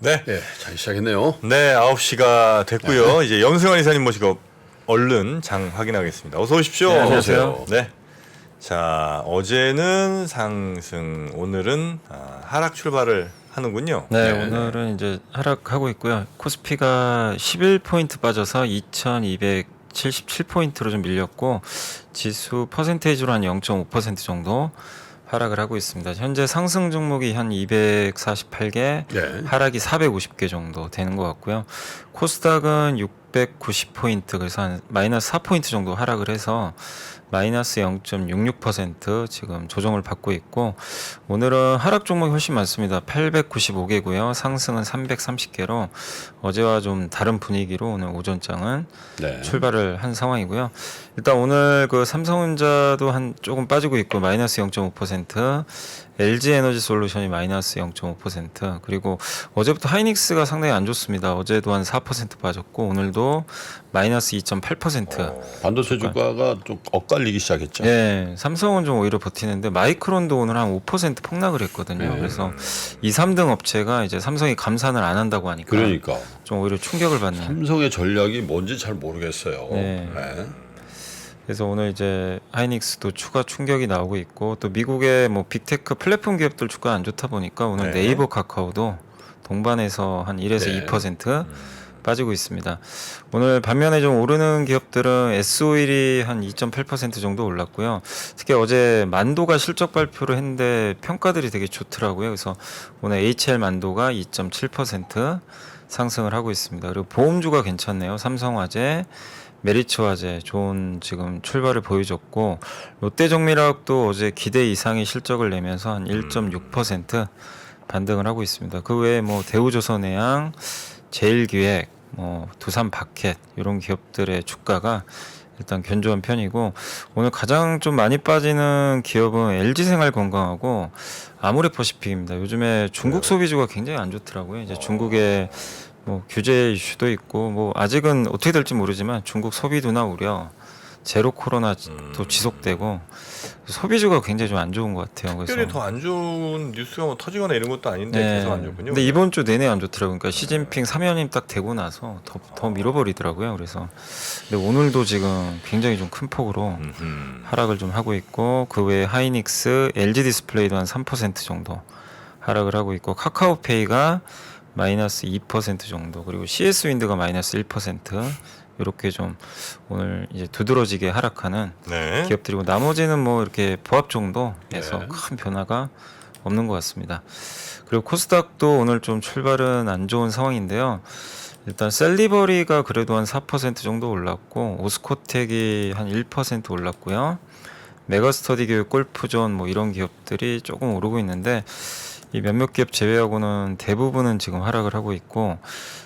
네. 네, 잘 시작했네요. 네, 9시가 됐고요. 이제 염승환 이사님 모시고 얼른 장 확인하겠습니다. 어서 오십시오. 네, 안녕하세요. 네. 자, 어제는 상승, 오늘은 하락 출발을 하는군요. 네, 네. 오늘은 이제 하락하고 있고요. 코스피가 11포인트 빠져서 2277포인트로 좀 밀렸고, 지수 퍼센테이지로 한 0.5% 정도 하락을 하고 있습니다. 현재 상승 종목이 한 248개, 네. 하락이 450개 정도 되는 것 같고요. 코스닥은 690포인트, 그래서 한 마이너스 4포인트 정도 하락을 해서 마이너스 0.66% 지금 조정을 받고 있고, 오늘은 하락 종목이 훨씬 많습니다. 895개고요. 상승은 330개로 어제와 좀 다른 분위기로 오늘 오전장은 네. 출발을 한 상황이고요. 일단 오늘 그 삼성전자도 한 조금 빠지고 있고 마이너스 0.5%, LG 에너지 솔루션이 마이너스 0.5%, 그리고 어제부터 하이닉스가 상당히 안 좋습니다. 어제도 한 4% 빠졌고 오늘도 마이너스 2.8%. 반도체 주가가 좀 엇갈리기 시작했죠. 네, 삼성은 좀 오히려 버티는데 마이크론도 오늘 한 5% 폭락을 했거든요. 네. 그래서 2, 3등 업체가 이제 삼성이 감산을 안 한다고 하니까 그러니까 좀 오히려 충격을 받는. 삼성의 전략이 뭔지 잘 모르겠어요. 네. 네. 그래서 오늘 이제 하이닉스도 추가 충격이 나오고 있고, 또 미국의 뭐 빅테크 플랫폼 기업들 주가 안 좋다 보니까 오늘 네. 네이버 카카오도 동반해서 한 1에서 네. 2% 빠지고 있습니다. 오늘 반면에 좀 오르는 기업들은 S-오일이 한 2.8% 정도 올랐고요. 특히 어제 만도가 실적 발표를 했는데 평가들이 되게 좋더라고요. 그래서 오늘 HL 만도가 2.7% 상승을 하고 있습니다. 그리고 보험주가 괜찮네요. 삼성화재, 메리츠화재 좋은 지금 출발을 보여줬고, 롯데정밀화학도 어제 기대 이상의 실적을 내면서 한 1.6% 반등을 하고 있습니다. 그 외에 뭐 대우조선해양, 제일기획, 뭐 두산바켓 이런 기업들의 주가가 일단 견조한 편이고, 오늘 가장 좀 많이 빠지는 기업은 LG생활건강하고 아모레퍼시픽입니다. 요즘에 중국 소비주가 굉장히 안 좋더라고요. 이제 중국의 뭐 규제 이슈도 있고, 뭐 아직은 어떻게 될지 모르지만 중국 소비도나 우려, 제로 코로나도 지속되고 소비주가 굉장히 좀 안 좋은 것 같아요. 특별히 그래서 더 안 좋은 뉴스가 뭐 터지거나 이런 것도 아닌데 네. 계속 안 좋군요. 근데 이번 주 내내 안 좋더라고요. 그러니까 시진핑 3연임 딱 되고 나서 더 밀어버리더라고요. 그래서 근데 오늘도 지금 굉장히 좀 큰 폭으로 하락을 좀 하고 있고, 그 외에 하이닉스, LG 디스플레이도 한 3% 정도 하락을 하고 있고, 카카오페이가 마이너스 2% 정도, 그리고 CS 윈드가 마이너스 1%, 이렇게 좀 오늘 이제 두드러지게 하락하는 네. 기업들이고, 나머지는 뭐 이렇게 보합 정도에서 네. 큰 변화가 없는 것 같습니다. 그리고 코스닥도 오늘 좀 출발은 안 좋은 상황인데요. 일단 셀리버리가 그래도 한 4% 정도 올랐고, 오스코텍이 한 1% 올랐고요. 메가스터디 교육, 골프존 뭐 이런 기업들이 조금 오르고 있는데, 이 몇몇 기업 제외하고는 대부분은 지금 하락을 하고 있고,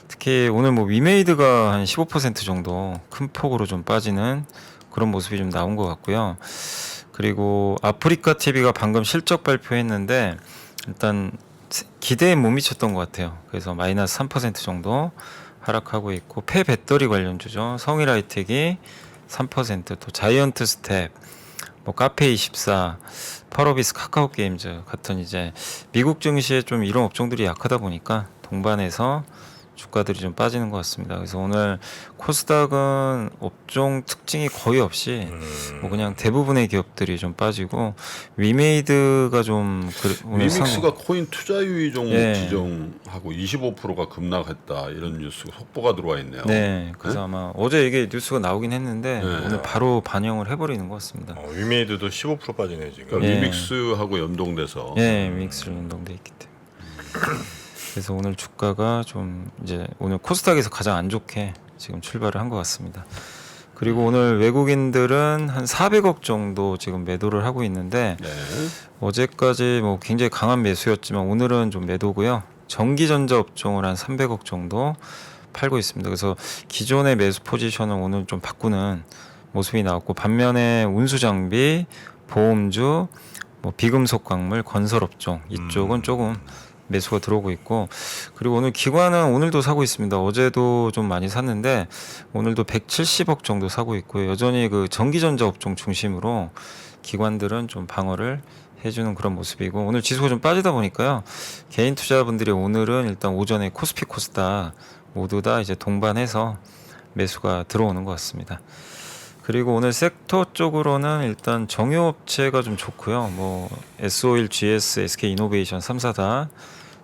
특히 오늘 뭐 위메이드가 한 15% 정도 큰 폭으로 좀 빠지는 그런 모습이 좀 나온 것 같고요. 그리고 아프리카 TV가 방금 실적 발표했는데 일단 기대에 못 미쳤던 것 같아요. 그래서 마이너스 3% 정도 하락하고 있고, 폐배터리 관련주죠. 성일하이텍이 3%, 또 자이언트 스텝, 뭐 카페24, 펄어비스, 카카오게임즈 같은 이제 미국 증시에 좀 이런 업종들이 약하다 보니까 동반해서 주가들이 좀 빠지는 것 같습니다. 그래서 오늘 코스닥은 업종 특징이 거의 없이 뭐 그냥 대부분의 기업들이 좀 빠지고, 위메이드가 좀 오늘 위믹스가 코인 투자 유의 종목 예. 지정하고 25%가 급락했다, 이런 뉴스 속보가 들어와 있네요. 네, 그래서 아마 어제 이게 뉴스가 나오긴 했는데 네. 오늘 바로 반영을 해버리는 것 같습니다. 위메이드도 15% 빠지네 지금. 그러니까 예. 위믹스하고 연동돼서 예, 믹스로 연동돼 있기 때문에. 그래서 오늘 주가가 좀 이제 오늘 코스닥에서 가장 안 좋게 지금 출발을 한 것 같습니다. 그리고 오늘 외국인들은 한 400억 정도 지금 매도를 하고 있는데, 네. 어제까지 뭐 굉장히 강한 매수였지만 오늘은 좀 매도고요. 전기전자 업종을 한 300억 정도 팔고 있습니다. 그래서 기존의 매수 포지션을 오늘 좀 바꾸는 모습이 나왔고, 반면에 운수장비, 보험주, 뭐 비금속 광물, 건설 업종 이쪽은 조금 매수가 들어오고 있고, 그리고 오늘 기관은 오늘도 사고 있습니다. 어제도 좀 많이 샀는데 오늘도 170억 정도 사고 있고요. 여전히 그 전기전자 업종 중심으로 기관들은 좀 방어를 해주는 그런 모습이고 오늘 지수가 좀 빠지다 보니까요. 개인 투자분들이 오늘은 일단 오전에 코스피 코스닥 모두 다 이제 동반해서 매수가 들어오는 것 같습니다. 그리고 오늘 섹터 쪽으로는 일단 정유업체가 좀 좋고요. 뭐 S-오일, GS, SK이노베이션 3사 다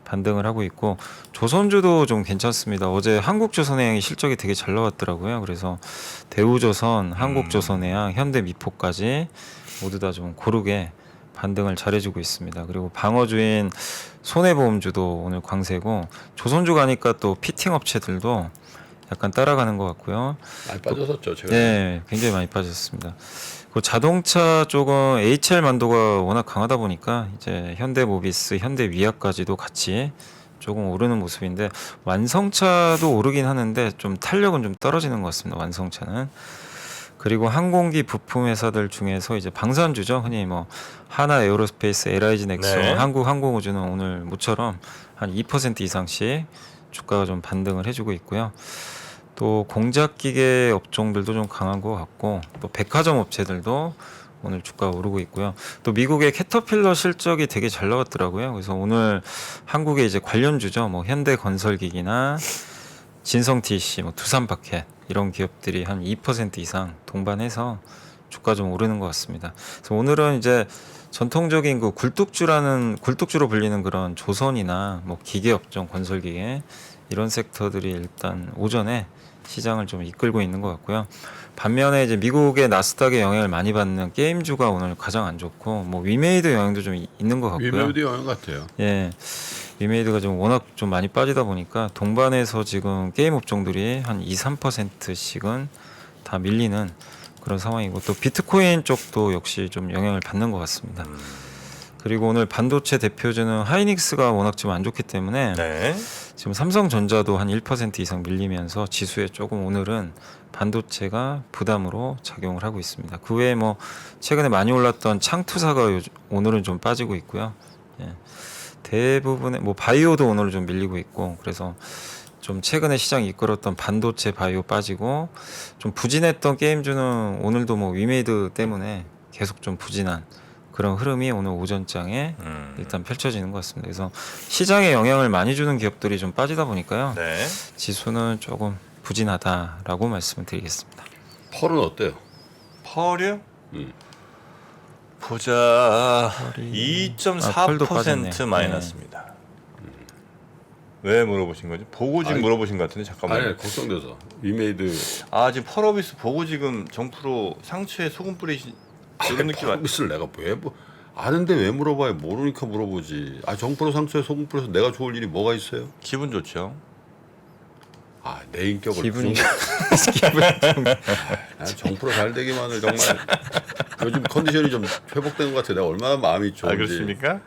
반등을 하고 있고 조선주도 좀 괜찮습니다. 어제 한국조선해양이 실적이 되게 잘 나왔더라고요. 그래서 대우조선, 한국조선해양, 현대미포까지 모두 다 좀 고르게 반등을 잘해주고 있습니다. 그리고 방어주인 손해보험주도 오늘 광세고 조선주 가니까 또 피팅 업체들도 약간 따라가는 것 같고요. 많이 빠졌었죠, 제가. 네, 굉장히 많이 빠졌습니다. 그 자동차 쪽은 HL 만도가 워낙 강하다 보니까 이제 현대모비스, 현대위아까지도 같이 조금 오르는 모습인데 완성차도 오르긴 하는데 좀 탄력은 좀 떨어지는 것 같습니다. 완성차는. 그리고 항공기 부품 회사들 중에서 이제 방산주죠. 흔히 뭐 하나 에어로스페이스, LIG 넥슨, 네. 한국항공우주는 오늘 모처럼 한 2% 이상씩 주가가 좀 반등을 해주고 있고요. 또 공작기계 업종들도 좀 강한 것 같고 또 백화점 업체들도 오늘 주가가 오르고 있고요. 또 미국의 캐터필러 실적이 되게 잘 나왔더라고요. 그래서 오늘 한국의 이제 관련주죠. 뭐 현대건설기기나 진성TC, 뭐 두산파켓 이런 기업들이 한 2% 이상 동반해서 주가 좀 오르는 것 같습니다. 그래서 오늘은 이제 전통적인 그 굴뚝주로 불리는 그런 조선이나 뭐 기계업종, 건설기계 이런 섹터들이 일단 오전에 시장을 좀 이끌고 있는 것 같고요. 반면에 이제 미국의 나스닥의 영향을 많이 받는 게임주가 오늘 가장 안 좋고 뭐 위메이드 영향도 좀 있는 것 같고요. 위메이드 영향 같아요. 예, 위메이드가 좀 워낙 좀 많이 빠지다 보니까 동반해서 지금 게임 업종들이 한 2~3%씩은 다 밀리는 그런 상황이고 또 비트코인 쪽도 역시 좀 영향을 받는 것 같습니다. 그리고 오늘 반도체 대표주는 하이닉스가 워낙 지금 안 좋기 때문에 네. 지금 삼성전자도 한 1% 이상 밀리면서 지수에 조금 오늘은 반도체가 부담으로 작용을 하고 있습니다. 그 외에 뭐 최근에 많이 올랐던 창투사가 오늘은 좀 빠지고 있고요. 예. 대부분의 뭐 바이오도 오늘 좀 밀리고 있고 그래서 좀 최근에 시장 이끌었던 반도체 바이오 빠지고 좀 부진했던 게임주는 오늘도 뭐 위메이드 때문에 계속 좀 부진한 그런 흐름이 오늘 오전장에 일단 펼쳐지는 것 같습니다. 그래서 시장에 영향을 많이 주는 기업들이 좀 빠지다 보니까요. 네. 지수는 조금 부진하다라고 말씀을 드리겠습니다. 펄은 어때요? 펄이요? 음. 보자. 펄이- 펄도 빠졌네요. 2.4% 마이너스입니다. 왜 물어보신 거죠? 보고 지금 아니, 물어보신 것 같은데 잠깐만요. 아니 걱정돼서 위메이드 지금 펄어비스 보고 지금 정프로 상추에 소금 뿌리신 이런 느낌 아니에요? 펄어비스를 내가 왜 아는데 왜 물어봐요? 모르니까 물어보지. 정프로 상처에 소금 뿌려서 내가 좋을 일이 뭐가 있어요? 기분 좋죠. 내 인격을 기분이 정프로 잘 되기만을 정말 요즘 컨디션이 좀 회복된 것 같아. 내가 얼마나 마음이 좋은지. 그렇습니까?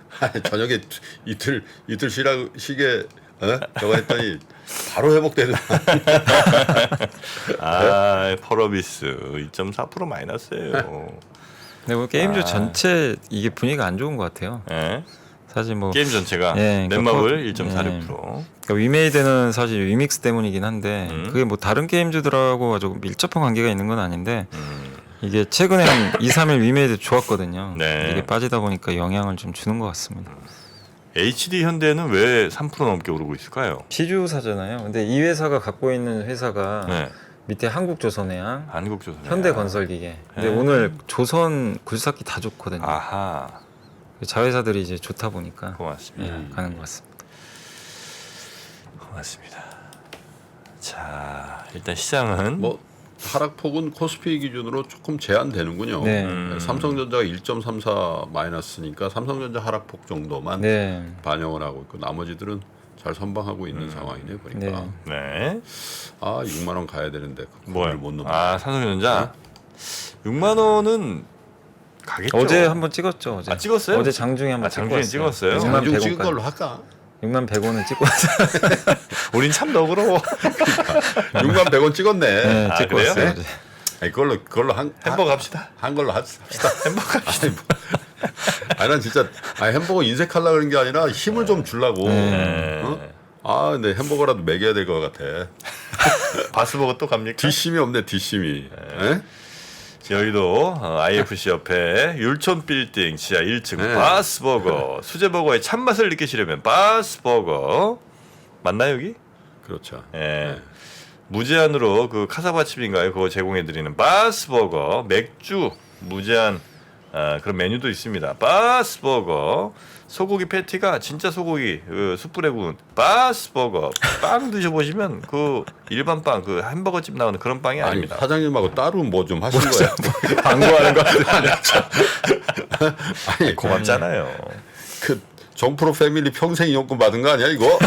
저녁에 이틀 쉬게 저거 했더니 바로 회복되더라. 펄어비스 2.4% 마이너스예요. 네, 뭐 게임주 전체 이게 분위기가 안 좋은 것 같아요. 네. 사실 뭐 게임 전체가 예, 그러니까 넷마블 네. 1.46%. 그러니까 위메이드는 사실 위믹스 때문이긴 한데 그게 뭐 다른 게임주들하고 아주 밀접한 관계가 있는 건 아닌데 이게 최근에 한 2~3일 위메이드 좋았거든요. 네. 이게 빠지다 보니까 영향을 좀 주는 것 같습니다. HD 현대는 왜 3% 넘게 오르고 있을까요? 피주사잖아요. 근데 이 회사가 갖고 있는 회사가 네. 밑에 한국조선해양, 한국조선. 현대건설기계. 근데 네. 오늘 조선 굴삭기 다 좋거든요. 아하. 자회사들이 이제 좋다 보니까 고맙습니다. 예, 가는 것 같습니다. 고맙습니다. 자, 일단 시장은 뭐 하락폭은 코스피 기준으로 조금 제한되는군요. 네. 삼성전자가 1.34 마이너스니까 삼성전자 하락폭 정도만 네. 반영을 하고 있고 나머지들은 잘 선방하고 있는 상황이네 보니까. 네. 네. 6만 원 가야 되는데 뭐요? 못 넘어. 삼성전자 6만 원은 가겠죠. 어제 한번 찍었죠. 어제. 찍었어요? 어제 장중에 한번 장중에 찍고 찍었어요? 왔어요. 장중 6만 찍은 100원까지. 걸로 할까? 6만 100원은 찍고 왔어요. 우린 참 너그러워. 6만 100원 찍었네. 네, 아, 찍고 그래요? 왔어요. 어제. 그걸로 햄버거 합시다. 한 걸로 합시다. 햄버거 합시다. 난 진짜 햄버거 인색하려고 그런 게 아니라 힘을 좀 주려고. 근데 햄버거라도 먹여야 될 것 같아. 바스버거 또 갑니까? 뒷심이 없네, 뒷심이. 에? 여의도 IFC 옆에 율촌 빌딩 지하 1층 네. 바스버거 수제버거의 참맛을 느끼시려면 바스버거 맞나요 여기? 그렇죠. 예. 네. 무제한으로 그 카사바칩인가요? 그거 제공해드리는 바스버거 맥주 무제한 그런 메뉴도 있습니다. 바스버거 소고기 패티가 진짜 소고기 숯불에 구운 바스버거 빵 드셔보시면 그 일반 빵 그 햄버거집 나오는 그런 빵이 아니 아닙니다. 사장님하고 따로 뭐 좀 하신 거야? 광고하는 거 아니 고맙잖아요. 그 정프로 패밀리 평생 이용권 받은 거 아니야 이거?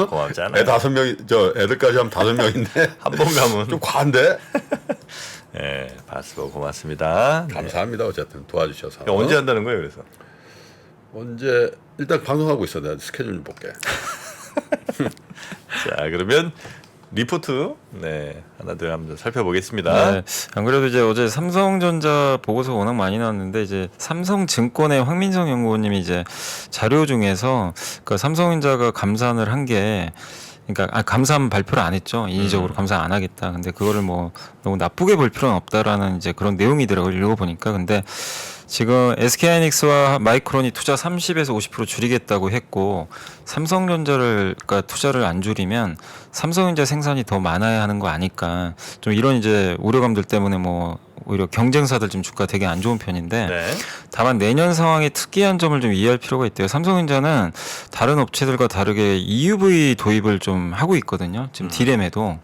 고맙잖아요. 애 5명이 저 애들까지 하면 5명인데 한 번 가면 좀 과한데? 예, 바스버거 고맙습니다. 네. 감사합니다 어쨌든 도와주셔서. 언제 한다는 거예요 그래서? 언제 일단 방송하고 있어 내가 스케줄 좀 볼게. 자 그러면 리포트 하나 둘 한번 살펴보겠습니다. 네, 안 그래도 이제 어제 삼성전자 보고서 워낙 많이 나왔는데 이제 삼성증권의 황민성 연구원님이 이제 자료 중에서 그 삼성전자가 감산을 한 게 그러니까 감산 발표를 안 했죠. 인위적으로 감산 안 하겠다. 근데 그거를 뭐 너무 나쁘게 볼 필요는 없다라는 이제 그런 내용이더라고요. 읽어보니까. 근데 지금 SK하이닉스와 마이크론이 투자 30에서 50% 줄이겠다고 했고 삼성전자를 그러니까 투자를 안 줄이면 삼성전자 생산이 더 많아야 하는 거 아닐까 좀 이런 이제 우려감들 때문에 뭐 오히려 경쟁사들 지금 주가 되게 안 좋은 편인데 네. 다만 내년 상황의 특이한 점을 좀 이해할 필요가 있대요. 삼성전자는 다른 업체들과 다르게 EUV 도입을 좀 하고 있거든요. 지금 D램에도.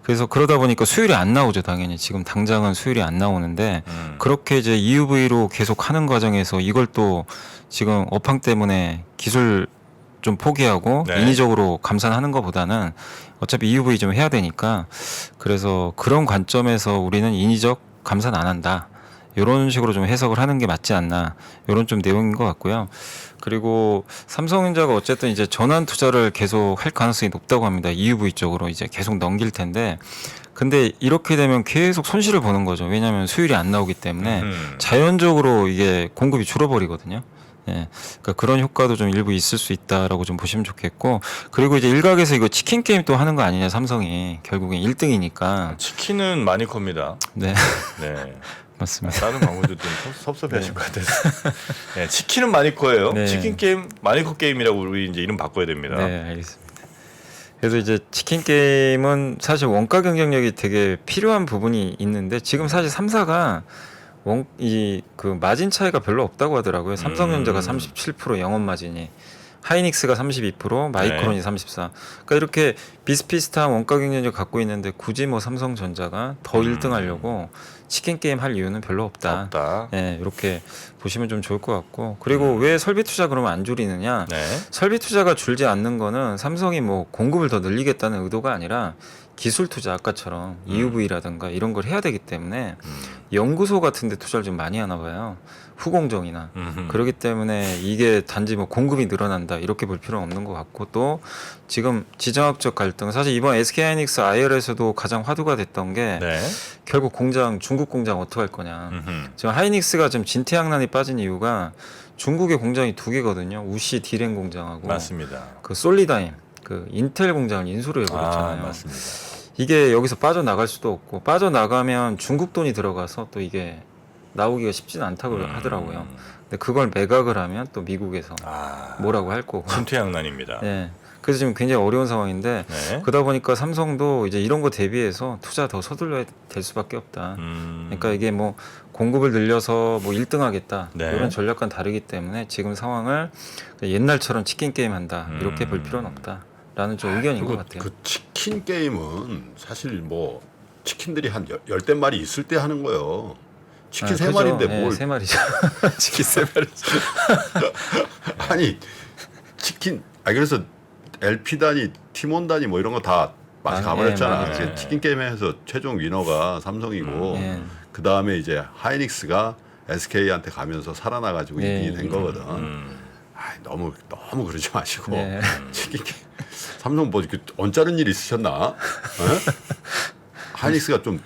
그래서 그러다 보니까 수율이 안 나오죠, 당연히. 지금 당장은 수율이 안 나오는데 그렇게 이제 EUV로 계속 하는 과정에서 이걸 또 지금 업황 때문에 기술 좀 포기하고 네. 인위적으로 감산하는 것보다는 어차피 EUV 좀 해야 되니까 그래서 그런 관점에서 우리는 인위적 감산 안 한다. 이런 식으로 좀 해석을 하는 게 맞지 않나. 이런 좀 내용인 것 같고요. 그리고 삼성전자가 어쨌든 이제 전환 투자를 계속 할 가능성이 높다고 합니다. EUV 쪽으로 이제 계속 넘길 텐데. 근데 이렇게 되면 계속 손실을 보는 거죠. 왜냐하면 수율이 안 나오기 때문에 자연적으로 이게 공급이 줄어버리거든요. 예. 그러니까 그런 효과도 좀 일부 있을 수 있다라고 좀 보시면 좋겠고. 그리고 이제 일각에서 이거 치킨 게임 또 하는 거 아니냐, 삼성이. 결국엔 1등이니까. 치킨은 많이 큽니다. 네. 네. 맞습니다. 다른 광고들 좀 섭섭해하실 것 같아서. 네, 치킨은 많이 커요. 네. 치킨 게임 많이 커 게임이라고 우리 이제 이름 바꿔야 됩니다. 네, 알겠습니다. 그래서 이제 치킨 게임은 사실 원가 경쟁력이 되게 필요한 부분이 있는데 지금 사실 3사가 그 마진 차이가 별로 없다고 하더라고요. 삼성전자가 37% 영업 마진이, 하이닉스가 32%, 마이크론이 34. 그러니까 이렇게 비슷비슷한 원가 경쟁력 갖고 있는데 굳이 뭐 삼성전자가 더 1등 하려고 치킨 게임 할 이유는 별로 없다. 예, 이렇게 보시면 좀 좋을 것 같고. 그리고 왜 설비 투자 그러면 안 줄이느냐? 네. 설비 투자가 줄지 않는 거는 삼성이 뭐 공급을 더 늘리겠다는 의도가 아니라 기술 투자 아까처럼 EUV라든가 이런 걸 해야 되기 때문에 연구소 같은 데 투자를 좀 많이 하나 봐요. 후공정이나. 그렇기 때문에 이게 단지 뭐 공급이 늘어난다 이렇게 볼 필요는 없는 것 같고, 또 지금 지정학적 갈등, 사실 이번 SK하이닉스 IR에서도 가장 화두가 됐던 게 네. 결국 공장, 중국 공장 어떻게 할 거냐. 지금 하이닉스가 지금 진퇴양난이 빠진 이유가 중국의 공장이 2개거든요. 우시 D램 공장하고 맞습니다. 그 솔리다임, 그 인텔 공장을 인수를 해버렸잖아요. 맞습니다. 이게 여기서 빠져나갈 수도 없고, 빠져나가면 중국 돈이 들어가서 또 이게 나오기가 쉽지는 않다고 하더라고요. 근데 그걸 매각을 하면 또 미국에서 뭐라고 할 거고. 진퇴양난입니다. 네. 그래서 지금 굉장히 어려운 상황인데 네. 그러다 보니까 삼성도 이제 이런 거 대비해서 투자 더 서둘러야 될 수밖에 없다. 그러니까 이게 뭐 공급을 늘려서 뭐 1등 하겠다. 네. 이런 전략과는 다르기 때문에 지금 상황을 옛날처럼 치킨 게임 한다. 이렇게 볼 필요는 없다. 라는 좀 의견인 것 같아요. 그 치킨 게임은 사실 뭐 치킨들이 한 열댓 마리 있을 때 하는 거예요. 치킨 세 그죠? 마리인데 네, 뭘? 세 마리죠. 치킨 세 마리죠. 아니 치킨. 그래서 LP 단위, 팀원 단위 뭐 이런 거 다 맛이 가버렸잖아. 네, 이제 치킨 게임에서 최종 위너가 삼성이고 그 다음에 이제 하이닉스가 SK한테 가면서 살아나가지고 네. 2등이 된 거거든. 너무 그러지 마시고 네. 치킨 게임. 삼성 뭐 이렇게 언짢은 일 있으셨나? 하이닉스가 좀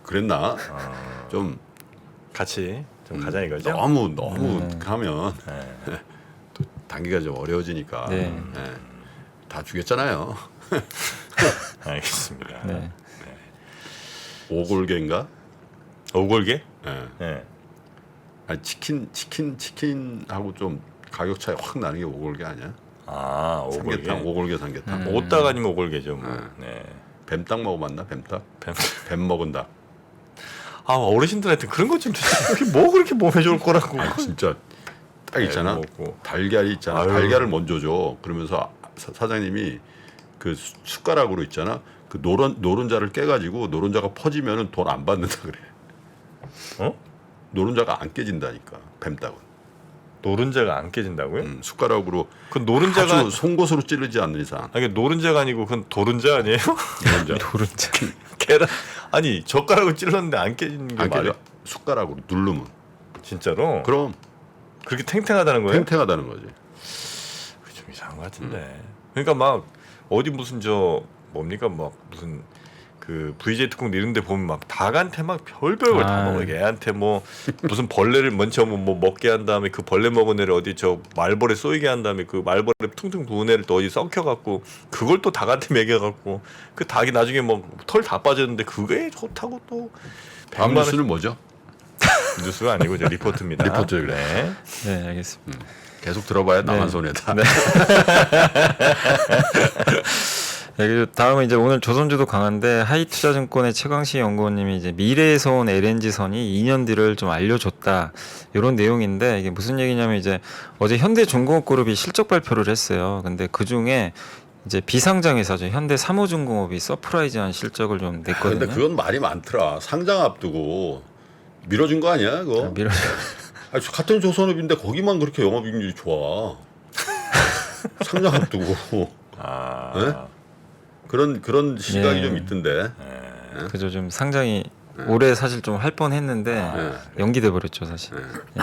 그랬나? 좀 같이 좀 가자 이거죠. 너무 하면 또 단계가 좀 어려워지니까 네. 다 주겠잖아요. 알겠습니다. 네. 오골계인가? 오골계? 예. 예. 아니 치킨하고 좀 가격 차이 확 나는 게 오골계 아니야? 아, 오골계. 삼계탕, 오골계 삼계탕. 오딱 아니면 오골계죠. 뭐. 네. 뱀닭 먹어봤나? 뱀닭? 뱀. 뱀 먹은 닭. 아, 어르신들한테 그런 것 좀 뭐 그렇게 몸에 좋을 거라고. 아니 진짜 딱 있잖아. 먹고. 달걀이 있잖아. 아유. 달걀을 먼저 줘. 그러면서 사장님이 그 숟가락으로 있잖아. 그 노른자를 깨가지고 노른자가 퍼지면은 돈 안 받는다 그래. 어? 노른자가 안 깨진다니까. 뱀닭은. 노른자가 안 깨진다고요? 숟가락으로 그 노른자가 아주 송곳으로 찌르지 않는 이상. 아니 노른자가 아니고 그건 도른자 아니에요? 노른자 노른자. 계란 아니 젓가락을 찔렀는데 안 깨지는 게 안 말이야? 깨져. 숟가락으로 누르면. 진짜로? 그럼 그렇게 탱탱하다는 거예요? 탱탱하다는 거지. 그게 좀 이상한 것 같은데. 그러니까 막 어디 무슨 저 뭡니까 막 무슨 그 VJ 특공 이런 데 보면 막 닭한테 막 별별 걸 다 아. 먹어. 얘한테 뭐 무슨 벌레를 먼저 뭐 먹게 한 다음에 그 벌레 먹은 애를 어디 저 말벌에 쏘이게 한 다음에 그 말벌에 퉁퉁 부은 애를 또 어디 썩혀 갖고 그걸 또 닭한테 먹여 갖고 그 닭이 나중에 뭐 털 다 빠졌는데 그게 좋다고 또 다음 100만 원 뉴스는 뭐죠? 뉴스가 아니고 이제 리포트입니다. 리포트, 그래. 네. 네, 알겠습니다. 계속 들어봐야 나만 네. 손해다. 네, 그리고 다음은 이제 오늘 조선주도 강한데 하이투자증권의 최광식 연구원님이 이제 미래에서 온 LNG선이 2년 뒤를 좀 알려줬다 이런 내용인데 이게 무슨 얘기냐면 이제 어제 현대중공업그룹이 실적 발표를 했어요. 근데 그 중에 이제 비상장 회사죠. 현대 삼호중공업이 서프라이즈한 실적을 좀 냈거든요. 근데 그건 말이 많더라. 상장 앞두고 밀어준 거 아니야, 그거? 밀어. 아니, 같은 조선업인데 거기만 그렇게 영업이익률이 좋아. 상장 앞두고 아. 네? 그런 시각이 예. 좀 있던데. 그죠. 좀 상장이 올해 사실 좀 할 뻔했는데 네. 연기돼 버렸죠 사실. 예.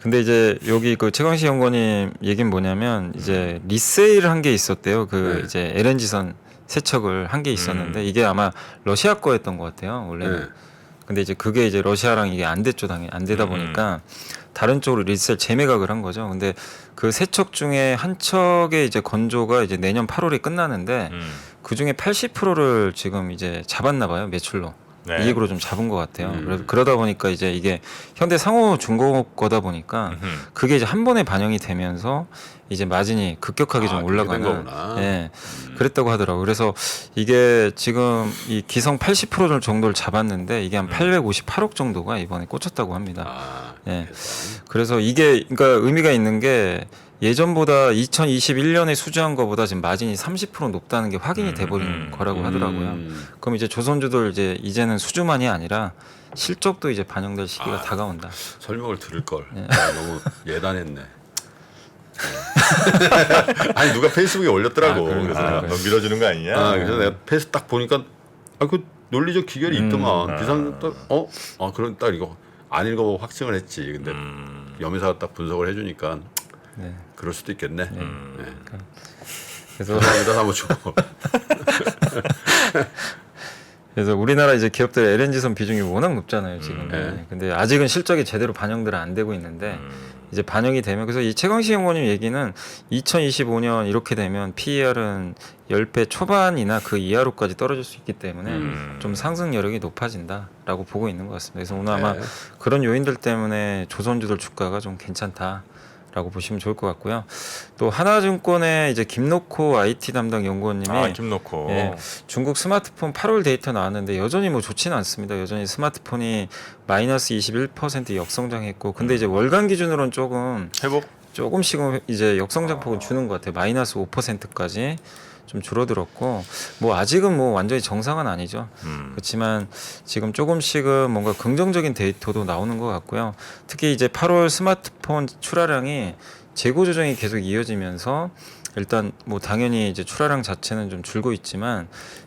근데 이제 그 최광식 연구원님 얘기는 뭐냐면 이제 리세일 한 게 있었대요. 그 네. 이제 LNG선 세척을 한 게 있었는데 이게 아마 러시아 거였던 것 같아요. 원래는. 네. 근데 이제 그게 이제 러시아랑 이게 안 됐죠. 당연히 안 되다 보니까 다른 쪽으로 리셀 재매각을 한 거죠. 근데 그 세척 중에 한 척의 이제 건조가 이제 내년 8월에 끝나는데 그 중에 80%를 지금 이제 잡았나 봐요. 매출로. 네. 이익으로 좀 잡은 것 같아요. 그러다 보니까 이제 이게 현대 상호 중공업 거다 보니까 그게 이제 한 번에 반영이 되면서 이제 마진이 급격하게 좀 그렇게 된 올라가는. 거구나. 예, 그랬다고 하더라고요. 그래서 이게 지금 이 기성 80% 정도를 잡았는데 이게 한 858억 정도가 이번에 꽂혔다고 합니다. 아, 예. 그래서. 그래서 이게 그러니까 의미가 있는 게 예전보다 2021년에 수주한 거보다 지금 마진이 30% 높다는 게 확인이 돼버린 거라고 하더라고요. 그럼 이제 조선주들 이제는 수주만이 아니라 실적도 이제 반영될 시기가 다가온다. 설명을 들을 걸. 너무 예단했네. 아니 누가 페이스북에 올렸더라고. 그래서 아, 내가, 너 밀어주는 거 아니냐? 그래서 내가 페이스 딱 보니까 그 논리적 기결이 있더만. 비상 그런 딱 이거 안 읽어보고 확증을 했지. 근데 염의사가 딱 분석을 해주니까 네. 그럴 수도 있겠네. 그래서 감사합니다 사무처. 그래서 우리나라 이제 기업들 LNG선 비중이 워낙 높잖아요 지금. 네. 근데 아직은 실적이 제대로 반영들 안 되고 있는데 이제 반영이 되면 그래서 이 최광식 연구원님 얘기는 2025년 이렇게 되면 PER은 10배 초반이나 그 이하로까지 떨어질 수 있기 때문에 좀 상승 여력이 높아진다라고 보고 있는 것 같습니다. 그래서 오늘 아마 네. 그런 요인들 때문에 조선주들 주가가 좀 괜찮다. 라고 보시면 좋을 것 같고요. 또 하나증권의 이제 김놓고 IT 담당 연구원님이 김놓고. 예, 중국 스마트폰 8월 데이터 나왔는데 여전히 뭐 좋지는 않습니다. 여전히 스마트폰이 마이너스 21% 역성장했고, 근데 이제 월간 기준으로는 조금씩은 이제 역성장폭은 주는 것 같아요. 마이너스 5%까지 좀 줄어들었고, 뭐 아직은 뭐 완전히 정상은 아니죠. 그렇지만 지금 조금씩은 뭔가 긍정적인 데이터도 나오는 것 같고요. 특히 이제 8월 스마트폰 출하량이 재고 조정이 계속 이어지면서 일단 뭐 당연히 이제 출하량 자체는 좀 줄고 있지만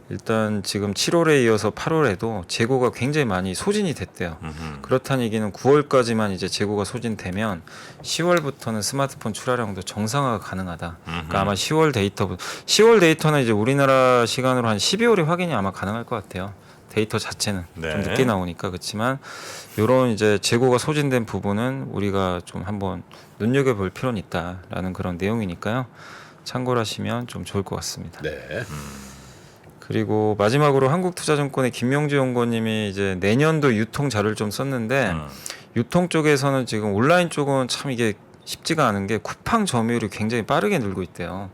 일단 지금 7월에 이어서 8월에도 재고가 굉장히 많이 소진이 됐대요. 그렇다는 얘기는 9월까지만 이제 재고가 소진되면 10월부터는 스마트폰 출하량도 정상화가 가능하다. 그러니까 아마 10월 데이터는 이제 우리나라 시간으로 한 12월에 확인이 아마 가능할 것 같아요. 데이터 자체는 네. 좀 늦게 나오니까. 그렇지만 이런 이제 재고가 소진된 부분은 우리가 좀 한번 눈여겨볼 필요는 있다라는 그런 내용이니까요. 참고를 하시면 좀 좋을 것 같습니다. 네. 그리고 마지막으로 한국투자증권의 김명주 연구원님이 이제 내년도 유통 자료를 좀 썼는데 유통 쪽에서는 지금 온라인 쪽은 참 이게 쉽지가 않은 게 쿠팡 점유율이 굉장히 빠르게 늘고 있대요.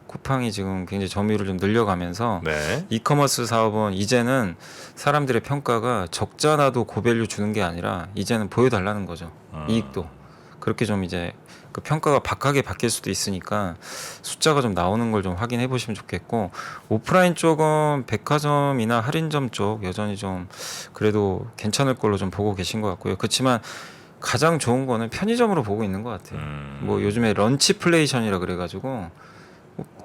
쿠팡이 지금 굉장히 점유율을 좀 늘려가면서 네. 이커머스 사업은 이제는 사람들의 평가가 적자나도 고밸류 주는 게 아니라 이제는 보여달라는 거죠. 이익도. 그렇게 좀 이제 그 평가가 박하게 바뀔 수도 있으니까 숫자가 좀 나오는 걸 좀 확인해 보시면 좋겠고, 오프라인 쪽은 백화점이나 할인점 쪽 여전히 좀 그래도 괜찮을 걸로 좀 보고 계신 것 같고요. 그렇지만 가장 좋은 거는 편의점으로 보고 있는 것 같아요. 뭐 요즘에 런치플레이션이라 그래가지고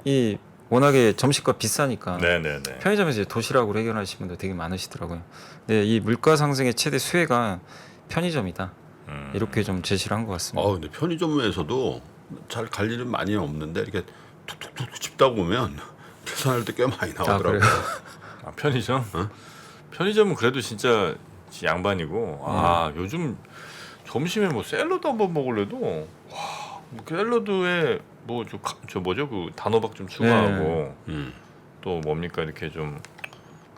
이 워낙에 점심값 비싸니까 네네네. 편의점에서 이제 도시락으로 해결하시는 분들 되게 많으시더라고요. 근데 이 물가 상승의 최대 수혜가 편의점이다. 이렇게 좀 제시를 한 것 같습니다. 근데 편의점에서도 잘 갈 일은 많이 없는데 이렇게 툭툭툭 집다 보면 계산할 때 꽤 많이 나오더라고요. 그래요? 아, 편의점? 편의점은 그래도 진짜 양반이고 요즘 점심에 뭐 샐러드 한번 먹을래도 뭐 샐러드에 뭐 저 뭐죠 그 단호박 좀 추가하고 또 뭡니까 이렇게 좀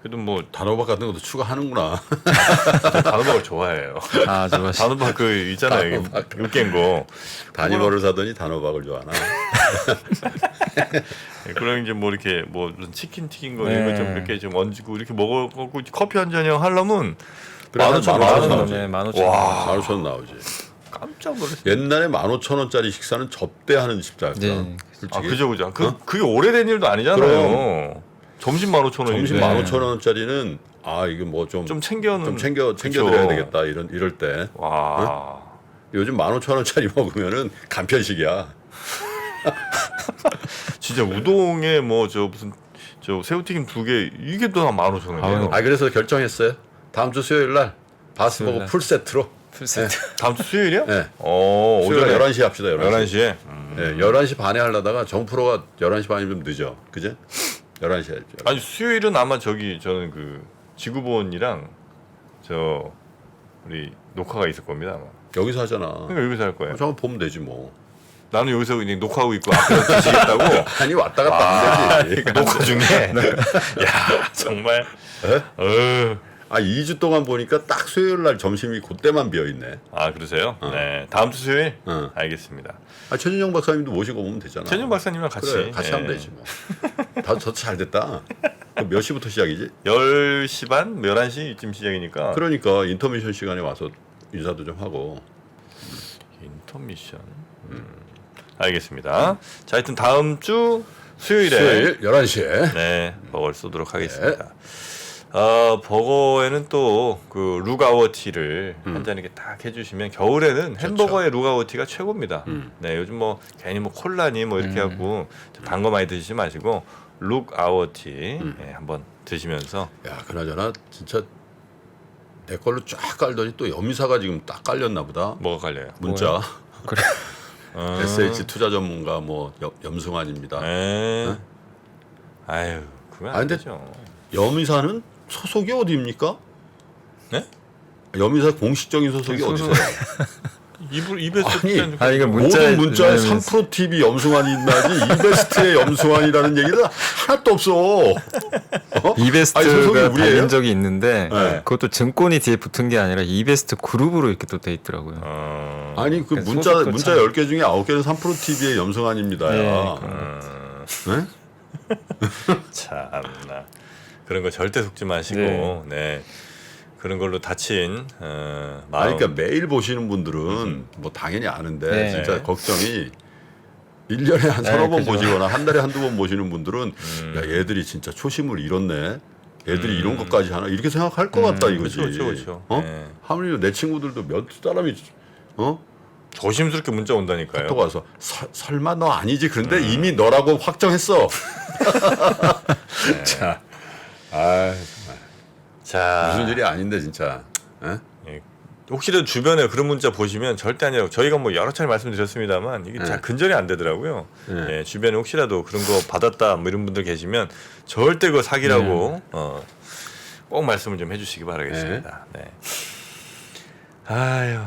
그래도 뭐 단호박 같은 것도 추가하는구나. 단호박을 좋아해요. 아, 좋아하시. 단호박 그 있잖아요. 으깬 거. 단위버를 사더니 단호박을 좋아하나. 그런 이제 뭐 이렇게 뭐 무슨 치킨 튀긴 거 네. 이런 거 좀 이렇게 좀 얹고 이렇게 먹고 커피 한 잔이랑 하려면 그래, 한 15,000원 15,000원 나오지. 네, 15,000원. 와. 15,000원 나오지. 깜짝 놀랐어요. 옛날에 15,000원짜리 식사는 접대하는 집자였다. 네. 솔직히. 그죠. 그게 오래된 일도 아니잖아요. 점심 15,000원인데. 점심 15,000원짜리는 이게 뭐 좀 챙겨드려야 되겠다 이럴 때. 와. 요즘 15,000원짜리 먹으면은 간편식이야. 진짜 우동에 뭐 저 무슨 저 새우튀김 2개 이게 또 한 15,000원이에요. 그래서 결정했어요. 다음 주 수요일 날 바스버거 수요일 날. 풀 세트로. 풀세트. 다음 주 수요일이요? 네. 오전에 수요일 11시 합시다. 11시에. 네, 11시 반에 하려다가 정프로가 11시 반이면 좀 늦어. 그제? 11시에 해야죠. 아니 수요일은 아마 저는 그 지구본이랑 저 우리 녹화가 있을 겁니다 아마. 여기서 하잖아. 그러니까 여기서 할 거예요. 잠깐 보면 되지 뭐. 나는 여기서 그냥 녹화하고 있고 앞에서 드시겠다고. 아니 왔다 갔다 하면 되지. 녹화 중에. 야 정말. 에? 2주 동안 보니까 딱 수요일 날 점심이 그때만 비어 있네. 아 그러세요? 네. 다음 주 수요일. 어. 알겠습니다. 최준영 박사님도 모시고 오면 되잖아. 최준 박사님이랑 같이. 그래, 같이 하면 되지 뭐. 다 잘 됐다. 몇 시부터 시작이지? 10시 반, 11시쯤 시작이니까. 그러니까 인터미션 시간에 와서 인사도 좀 하고. 인터미션. 알겠습니다. 자, 하여튼 다음 주 수요일에 수요일 11시에. 네, 버거를 쏘도록 하겠습니다. 버거에는 또 그 룩아워티를 한 잔 이렇게 딱 해주시면 겨울에는 햄버거의 룩아워티가 최고입니다. 네, 요즘 뭐 괜히 뭐 콜라니 뭐 이렇게 하고 단 거 많이 드시지 마시고 룩아워티 한번 드시면서. 야, 그나저나 진짜 내 걸로 쫙 깔더니 또 여미사가 지금 딱 깔렸나 보다. 뭐가 갈려요? 문자. 그래. SH 투자 전문가 뭐 염승환입니다. 네. 아유, 그건 안 근데 되죠. 여미사는 소속이 어디입니까? 네? 여미사 공식적인 소속이 어디서? 입에서 아니, 이거 모든 문자에 네, 3프로 TV 염승환이 있나지 이베스트의 염승환이라는 얘기는 하나도 없어. 이베스트가 우리예요? 달린 적이 있는데 네. 그것도 증권이 뒤에 붙은 게 아니라 이베스트 그룹으로 이렇게 또 돼 있더라고요. 아니 그 그래서 문자 소속도 10개 중에 9개는 3프로 TV의 염승환입니다야. 네, 네? 참나 그런 거 절대 속지 마시고 네. 네. 그런 걸로 다친 마음. 아니 그러니까 매일 보시는 분들은 뭐 당연히 아는데 네. 진짜 걱정이 1년에 한 서너 번 그죠. 보시거나 한 달에 한두 번 보시는 분들은 야 얘들이 진짜 초심을 잃었네. 얘들이 이런 것까지 하나 이렇게 생각할 것 같다 이거지. 그렇죠. 어? 네. 하물며 내 친구들도 몇 사람이 조심스럽게 문자 온다니까요. 또 와서 설마 너 아니지? 그런데 이미 너라고 확정했어. 자, 자, 무슨 일이 아닌데 진짜. 에? 예. 혹시라도 주변에 그런 문자 보시면 절대 아니라고 저희가 뭐 여러 차례 말씀드렸습니다만 이게 잘 근절이 안 되더라고요. 예, 주변에 혹시라도 그런 거 받았다 뭐 이런 분들 계시면 절대 그거 사기라고 꼭 말씀을 좀 해주시기 바라겠습니다. 네. 아유,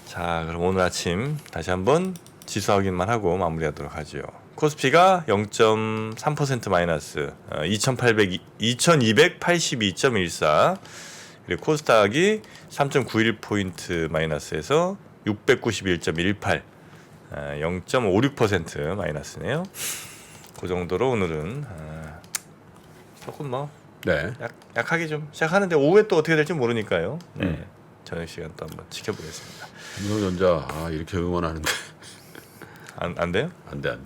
자 그럼 오늘 아침 다시 한번 지수 확인만 하고 마무리하도록 하죠. 코스피가 0.3% 마이너스 2282.14 그리고 코스닥이 3.91포인트 마이너스에서 691.18 0.56% 마이너스네요. 그 정도로 오늘은 조금 뭐 네. 약하게 좀 시작하는데 오후에 또 어떻게 될지 모르니까요. 네. 저녁 시간 또 한번 지켜보겠습니다. 삼성전자 이렇게 응원하는데 안 돼요? 안 돼.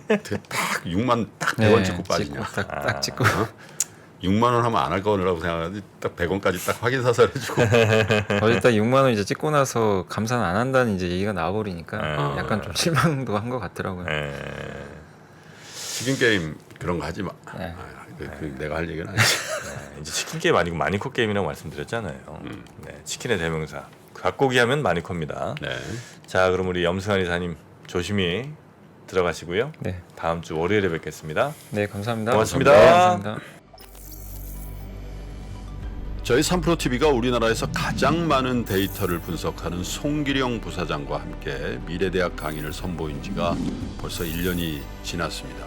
어떻게 딱 6만 딱 100원 찍고 빠지냐. 딱 찍고 6만 원 하면 안 할 거라고 생각하는데 딱 100원까지 딱 확인 사살 해주고. 어제 딱 6만 원 이제 찍고 나서 감산 안 한다는 이제 얘기가 나와버리니까 약간 좀 실망도 한 것 같더라고요. 치킨 게임 그런 거 하지 마. 네. 내가 할 얘기는 아니지. 이제 치킨 게임 아니고 마니코 게임이라고 말씀드렸잖아요. 네, 치킨의 대명사 닭고기 하면 마니코입니다. 네. 자, 그럼 우리 염승환 이사님 조심히 들어가시고요. 네, 다음 주 월요일에 뵙겠습니다. 네 감사합니다. 고맙습니다. 감사합니다. 저희 3프로TV가 우리나라에서 가장 많은 데이터를 분석하는 송기령 부사장과 함께 미래대학 강의를 선보인 지가 벌써 1년이 지났습니다.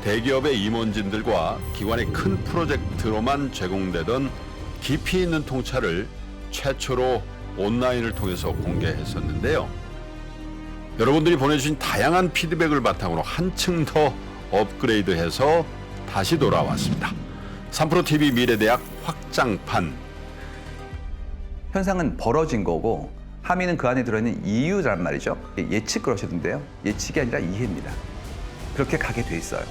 대기업의 임원진들과 기관의 큰 프로젝트로만 제공되던 깊이 있는 통찰을 최초로 온라인을 통해서 공개했었는데요. 여러분들이 보내주신 다양한 피드백을 바탕으로 한층 더 업그레이드해서 다시 돌아왔습니다. 3프로TV 미래대학 확장판. 현상은 벌어진 거고 함의는 그 안에 들어있는 이유란 말이죠. 예측 그러셨는데요. 예측이 아니라 이해입니다. 그렇게 가게 돼 있어요.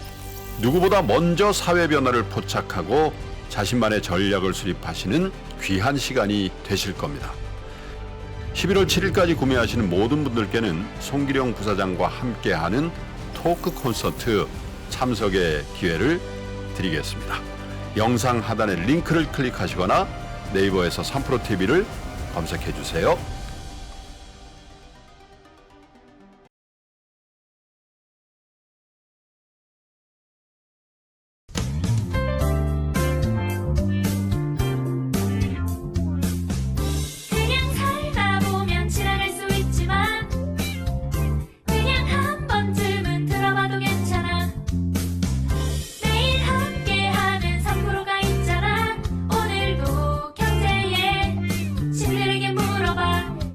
누구보다 먼저 사회 변화를 포착하고 자신만의 전략을 수립하시는 귀한 시간이 되실 겁니다. 11월 7일까지 구매하시는 모든 분들께는 송기령 부사장과 함께하는 토크 콘서트 참석의 기회를 드리겠습니다. 영상 하단의 링크를 클릭하시거나 네이버에서 3프로TV를 검색해 주세요.